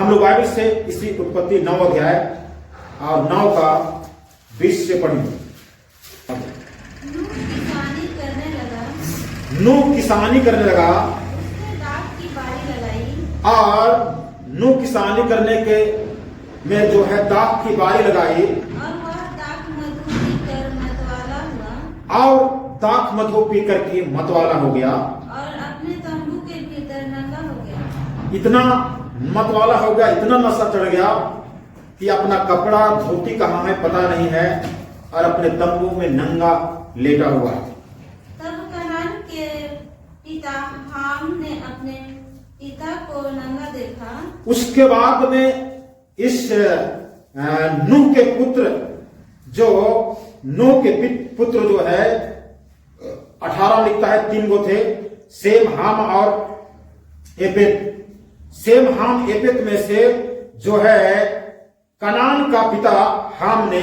हम लोग बाइबल से इसी उत्पत्ति 9 अध्याय और 9 का 20 से पढ़ेंगे। नूह किसानी करने लगा उसने दाख की बारी लगाई और नूह किसानी करने के में जो है दाख की बारी लगाई और वह दाख मधु पीकर मतवाला हुआ और दाख मधु पी करके मतवाला हो गया और अपने तंबू के भीतर नंगा हो गया। इतना मतवाला हो गया, इतना नशा चढ़ गया कि अपना कपड़ा धोती कहाँ है पता नहीं है और अपने तंबू में नंगा लेटा हुआ है। तब कनान के पिता हाम ने अपने पिता को नंगा देखा। उसके बाद में इस नूह के पुत्र जो नूह के पुत्र जो है 18 लिखता है 3 गो थे, सेम हाम और एपेत। सेम हाम एपेत में से जो है कनान का पिता हाम ने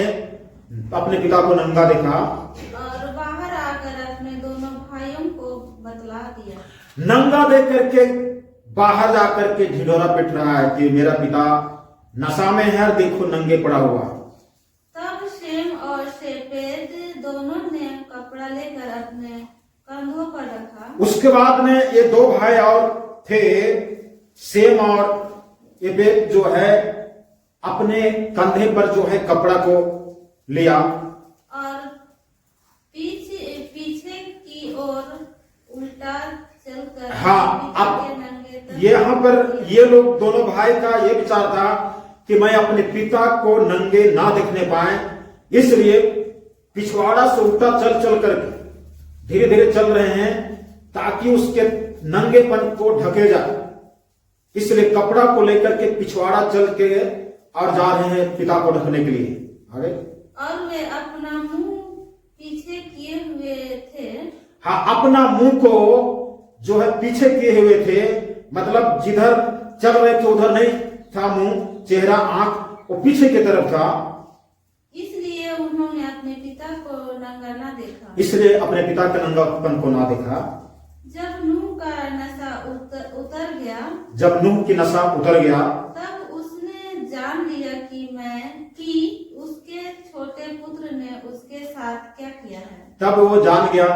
अपने पिता को नंगा देखा और बाहर आकर अपने दोनों भाइयों को बतला दिया। नंगा देख करके बाहर जाकर के ढिंढोरा पिट रहा है कि मेरा पिता नशा में है, देखो नंगे पड़ा हुआ। तब शेम और शेपेद दोनों ने कपड़ा लेकर अपने कंधों पर रखा। उसके बाद में ये 2 भाई और थे, सेम और एपेत जो है अपने कंधे पर जो है कपड़ा को लिया और पीछे पीछे की ओर उल्टा चलकर हाँ, पीछे अब के नंगे तक यहाँ पर ये लोग दोनों भाई का ये विचार था कि मैं अपने पिता को नंगे ना देखने पाए, इसलिए पिछवाड़ा से उल्टा चल चल करके धीरे धीरे चल रहे हैं ताकि उसके नंगेपन को ढके जाए। इसलिए कपड़ा को लेकर के पिछवाड़ा चल के और जा रहे हैं पिता को ढकने के लिए आगे। और वे अपना मुंह पीछे किए हुए थे। हाँ, अपना मुंह को जो है पीछे किए हुए थे, मतलब जिधर चल रहे थे उधर नहीं था मुंह, चेहरा आंख वो पीछे की तरफ था। इसलिए उन्होंने अपने पिता को नंगा ना देखा। इसलिए अपने पिता के नंगापन को ना देखा। जब नूह का नशा उतर गया, जब नूह की नशा उतर गया तब उसने जान लिया कि उसके छोटे पुत्र ने उसके साथ क्या किया है। तब वो जान गया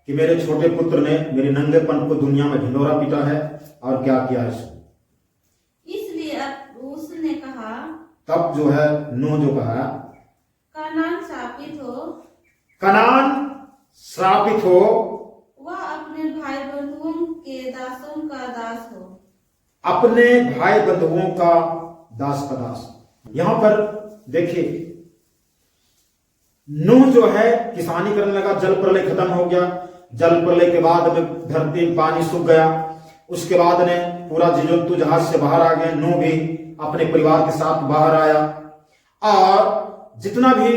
कि मेरे छोटे पुत्र ने मेरे नंगेपन को दुनिया में ढिंढोरा पीटा है और क्या किया है। इसलिए अब उसने कहा, तब जो है नूह जो कहा कनान शापित हो, कनान श्रापित हो, वह अपने भाई बंधुओं के दासों का दास हो। अपने भाई बंधुओं का दास का दास। यहां पर देखिए नूह जो है किसानी करने लगा, जल प्रलय खत्म हो गया। जल प्रलय के बाद में धरती में पानी सूख गया। उसके बाद ने पूरा जीव जंतु जहाज से बाहर आ गए, नूह भी अपने परिवार के साथ बाहर आया और जितना भी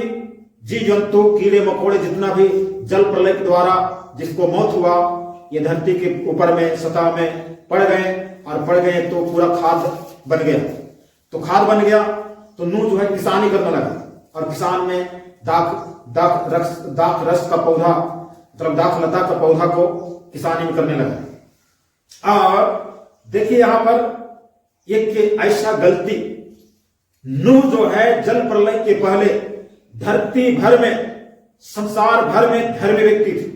जीव जंतु कीड़े मकोड़े जितना भी जल प्रलय के द्वारा जिसको मौत हुआ ये धरती के ऊपर में सतह में पड़ गए और पड़ गए तो पूरा खाद बन गया। तो खाद बन गया तो नूह जो है किसानी करने लगा और किसान में दाख रस का पौधा मतलब दाख लता का पौधा को किसानी में करने लगा। और देखिए यहां पर एक ऐसा गलती, नूह जो है जल प्रलय के पहले धरती भर में संसार भर में धर्मी व्यक्ति थे।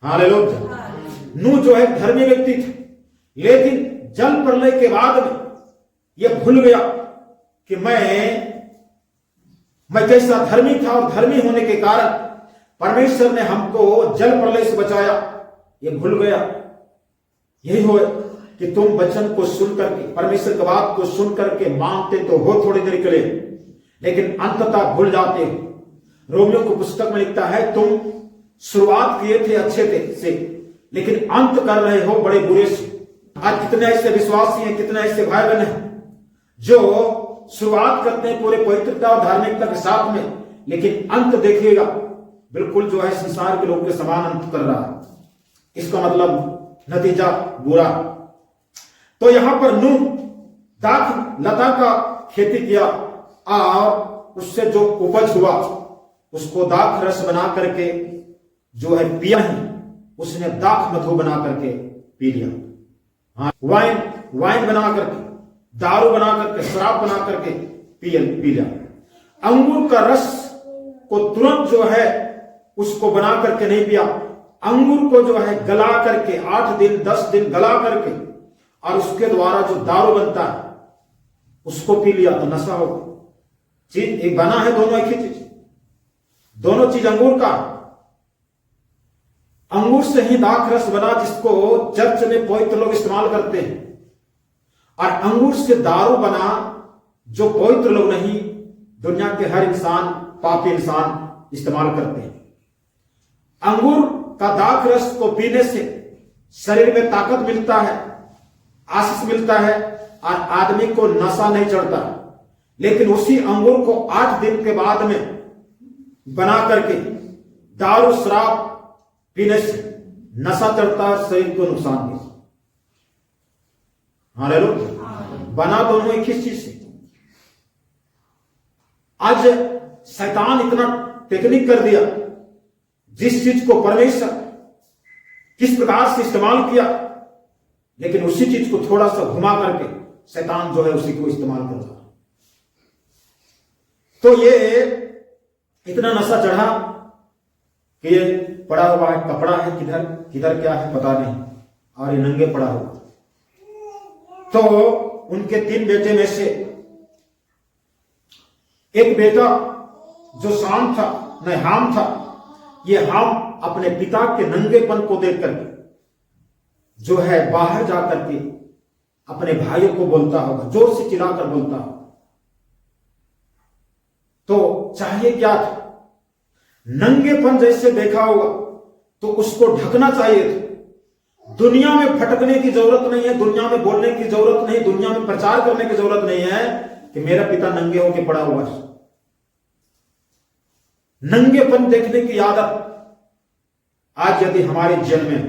हालेलुया। नूह जो है धर्मी व्यक्ति थे, लेकिन जल प्रलय के बाद में यह भूल गया कि मैं कैसा धर्मी था और धर्मी होने के कारण परमेश्वर ने हमको जल प्रलय से बचाया। ये भूल गया। यही हो कि तुम वचन को सुन करके परमेश्वर की बात को सुन करके मानते तो हो थोड़ी देर के लिए, लेकिन अंततः भूल जाते हो। रोमियो की पुस्तक में लिखता है तुम शुरुआत किए थे अच्छे से, लेकिन अंत कर रहे हो बड़े बुरे से। आज कितने ऐसे विश्वासी हैं, कितने ऐसे भाई बहन हैं जो शुरुआत करते हैं पूरे पवित्रता और धार्मिकता के साथ में, लेकिन अंत देखिएगा बिल्कुल जो है संसार के लोग के समान अंत कर रहा है। इसका मतलब नतीजा बुरा। तो यहां पर नूह दाख लता का खेती किया और उससे जो उपज हुआ उसको दाख रस बना करके जो है पिया ही, उसने दाख मधु बना करके पी लिया। हाँ, वाइन बना करके दारू बना करके, शराब बना करके पी लिया। अंगूर का रस को तुरंत जो है उसको बना करके नहीं पिया, अंगूर को जो है गला करके 8 दिन 10 दिन गला करके और उसके द्वारा जो दारू बनता है उसको पी लिया तो नशा हो। चीज एक बना है, दोनों एक ही चीज, दोनों चीज अंगूर का। अंगूर से ही दाख रस बना जिसको चर्च में पवित्र लोग इस्तेमाल करते हैं, और अंगूर से दारू बना जो पवित्र लोग नहीं, दुनिया के हर इंसान, पापी इंसान इस्तेमाल करते हैं। अंगूर का दाख रस को पीने से शरीर में ताकत मिलता है, आशीष मिलता है और आदमी को नशा नहीं चढ़ता। लेकिन उसी अंगूर को 8 दिन के बाद में बना करके दारू शराब पीने से नशा चढ़ता है, शरीर को नुकसान भी। हालेलुया। बना दोनों एक ही चीज से। आज शैतान इतना टेक्निक कर दिया, जिस चीज को परमेश्वर किस प्रकार से इस्तेमाल किया, लेकिन उसी चीज को थोड़ा सा घुमा करके शैतान जो है उसी को इस्तेमाल कर रहा। तो ये इतना नशा चढ़ा कि ये पड़ा हुआ है, कपड़ा है, किधर किधर क्या है पता नहीं, और ये नंगे पड़ा हुआ। तो उनके 3 बेटे में से एक बेटा जो शाम था, नहीं हाम था, ये हाम अपने पिता के नंगेपन को देख करके जो है बाहर जाकर के अपने भाइयों को बोलता होगा, जोर से चिल्लाकर बोलता होगा। तो चाहिए क्या था? नंगेपन जैसे देखा होगा तो उसको ढकना चाहिए था। दुनिया में भटकने की जरूरत नहीं है, दुनिया में बोलने की जरूरत नहीं, दुनिया में प्रचार करने की जरूरत नहीं है कि मेरा पिता नंगे होके पड़ा हुआ है। नंगेपन देखने की आदत आज यदि हमारे जीवन में,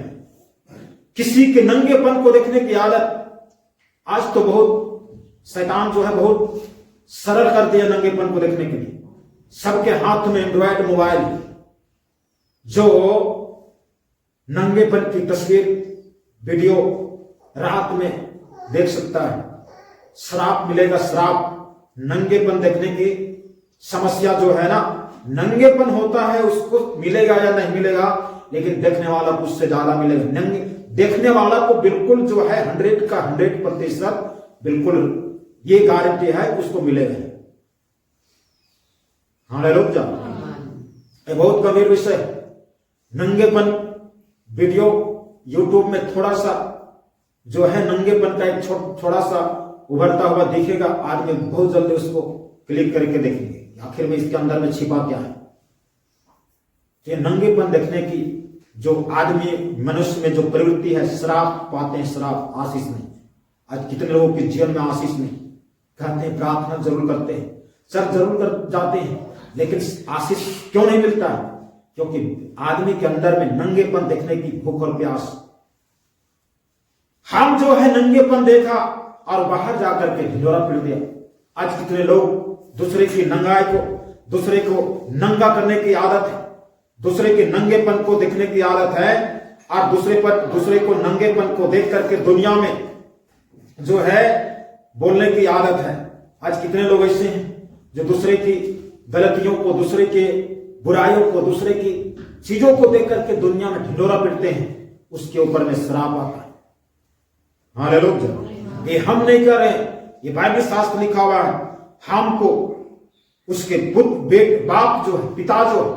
किसी के नंगेपन को देखने की आदत आज तो बहुत शैतान जो है बहुत सरल कर दिया नंगेपन को देखने के लिए। सबके हाथ में एंड्रॉयड मोबाइल, जो नंगेपन की तस्वीर वीडियो रात में देख सकता है। श्राप मिलेगा, श्राप। नंगेपन देखने की समस्या जो है ना, नंगेपन होता है उसको मिलेगा या नहीं मिलेगा, लेकिन देखने वाला को उससे ज्यादा मिलेगा। नंगे देखने वाला को बिल्कुल जो है 100 का 100% बिल्कुल ये गारंटी है उसको मिलेगा। हाँ लोग जा, ये बहुत गंभीर विषय है। नंगेपन वीडियो यूट्यूब में थोड़ा सा जो है नंगेपन का एक थोड़ा सा उभरता हुआ दिखेगा, आदमी बहुत जल्दी उसको क्लिक करके देखेंगे आखिर में इसके अंदर में छिपा क्या है। ये नंगेपन देखने की जो आदमी मनुष्य में जो प्रवृत्ति है, श्राप पाते हैं, श्राप, आशीष नहीं। आज कितने लोगों के जीवन में आशीष नहीं, कहते हैं प्रार्थना जरूर करते हैं, चर्च जरूर कर जाते हैं, लेकिन आशीष क्यों नहीं मिलता है? क्योंकि आदमी के अंदर में नंगेपन देखने की भूख और प्यास। हम जो है नंगेपन देखा और बाहर जाकर के ढिंढोरा पीट दिया। आज कितने लोग दूसरे की नंगाई को, दूसरे को नंगा करने की आदत है, दूसरे के नंगेपन को देखने की आदत है, और दूसरे को नंगेपन को देख करके दुनिया में जो है बोलने की आदत है। आज कितने लोग ऐसे हैं जो दूसरे की गलतियों को, दूसरे के बुराइयों को, दूसरे की चीजों को देख करके दुनिया में ढिंढोरा पीटते हैं, उसके ऊपर में श्राप आता है। हाँ लोग, ये हम नहीं कर रहे, ये बाइबल शास्त्र लिखा हुआ है। हमको उसके बाप जो है, पिता जो है,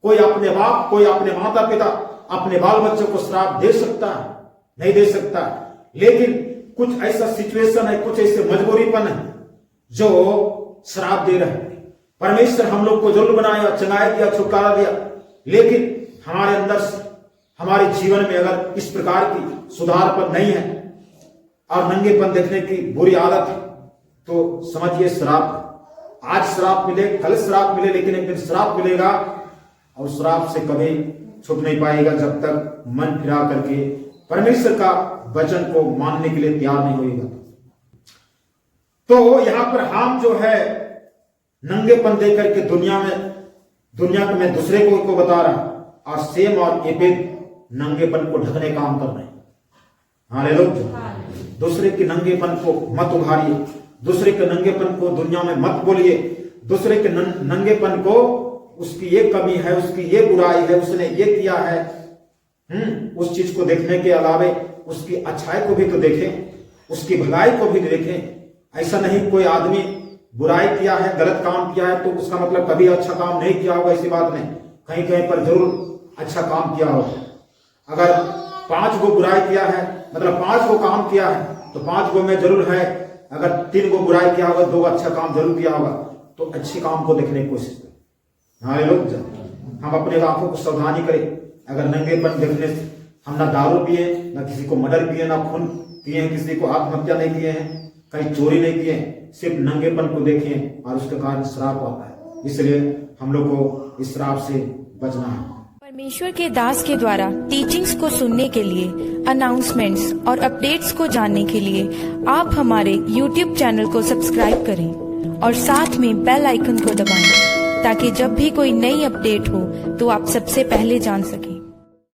कोई अपने बाप, कोई अपने माता पिता अपने बाल बच्चों को श्राप दे सकता है? नहीं दे सकता। लेकिन कुछ ऐसा सिचुएशन है, कुछ ऐसे मजबूरीपन है जो श्राप दे रहे हैं। परमेश्वर हम लोग को जरूर बनाया, चंगाया दिया, छुटकारा दिया, लेकिन हमारे अंदर से, हमारे जीवन में अगर इस प्रकार की सुधारपन नहीं है और नंगेपन देखने की बुरी आदत है, तो समझिए श्राप। आज श्राप मिले, कल श्राप मिले, लेकिन एक दिन श्राप मिलेगा और श्राप से कभी छूट नहीं पाएगा जब तक मन फिरा करके परमेश्वर का वचन को मानने के लिए तैयार नहीं होगा। तो यहां पर हम जो है नंगेपन देख करके दुनिया में दूसरे को बता रहा, और सेम और एपेद नंगेपन को ढकने काम कर रहे हैं। हालेलुया। दूसरे के नंगेपन को मत उभारिए, दूसरे के नंगेपन को दुनिया में मत बोलिए, दूसरे के नंगेपन को उसकी ये कमी है, उसकी ये बुराई है, उसने ये किया है, उस चीज को देखने के अलावे उसकी अच्छाई को भी तो देखें, उसकी भलाई को भी देखें। ऐसा नहीं कोई आदमी बुराई किया है, गलत काम किया है तो उसका मतलब कभी अच्छा काम नहीं किया होगा, ऐसी बात नहीं, कहीं कहीं पर जरूर अच्छा काम किया होगा। अगर 5 गो बुराई किया है, मतलब 5 गो काम किया है तो 5 गो में जरूर है, अगर 3 गो बुराई किया होगा, 2 अच्छा काम जरूर किया होगा, तो अच्छे काम को देखने की कोशिश करें। हमारे लोग हम अपने आंखों को सावधानी करें। अगर नंगेपन देखने से हम ना दारू पिए, ना किसी को मर्डर किए, ना खून किए हैं, किसी को आत्महत्या नहीं किए हैं, कहीं चोरी नहीं किए, सिर्फ नंगेपन को देखें और उसके कारण श्राप आता है। इसलिए हम लोग को इस श्राप से बचना है। परमेश्वर के दास के द्वारा टीचिंग्स को सुनने के लिए, अनाउंसमेंट्स और अपडेट्स को जानने के लिए आप हमारे YouTube चैनल को सब्सक्राइब करें और साथ में बेल आइकन को दबाएं, ताकि जब भी कोई नई अपडेट हो तो आप सबसे पहले जान सकें।